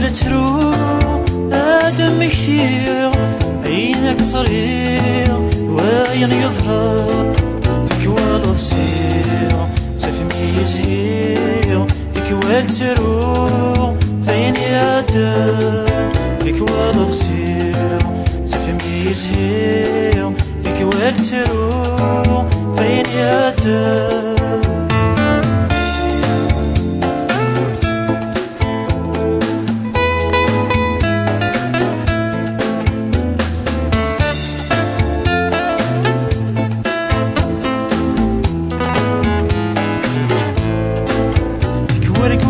والترو آدم كثير عينك صرير وين يظهر فيك والتصير تفهمي يزهير فيك والترو فين يدن فيك والتصير تفهمي يزهير فيك والترو فين يدن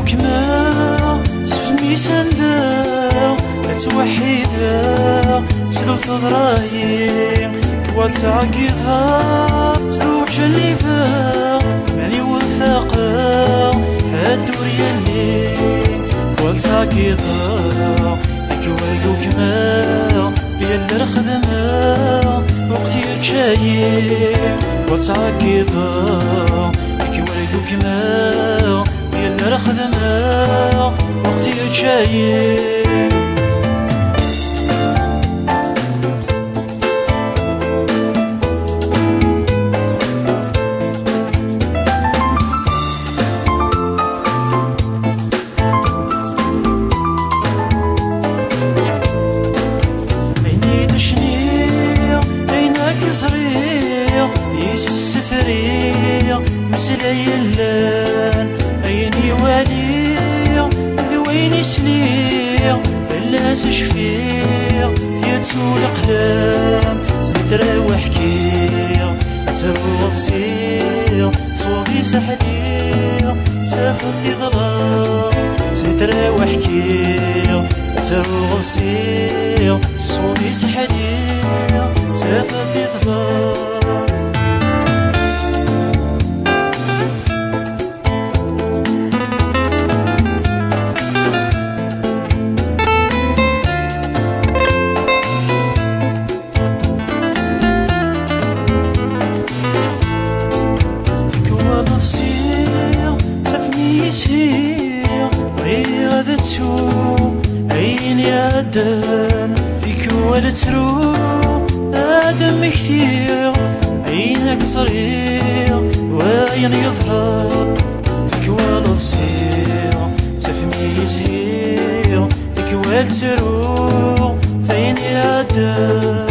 وكما تسمي سندا توحيدا سلوث ضرايم كوال تعقيضا تروح جليفا ماني وثاقا هادور يلي كوال تعقيضا فيك وكما ليال الخدمة وقتي جايم كوال تعقيضا فيك وكما يلا الخدمة وقتي جاي عيني دشنية عينك صغير يس السفرية مسلا يلان عيني والية ذويني سنية فلاس شفيع يتسو الأقلام زندرا وحكية تروغ سير صوتي سحلية تفضي ظلام زندرا وحكية تروغ سير صوتي سحلية تفضي ظلام يسير غير ذاتو عيني عدن فيك والترو آدم كثير عينك صغير وين يظهر فيك والتصير تفهمي يزهير فيك والترو فين يعدن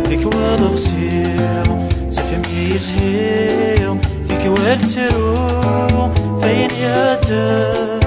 فيك والتصير تفهمي يزهير فيك والترو فين يدن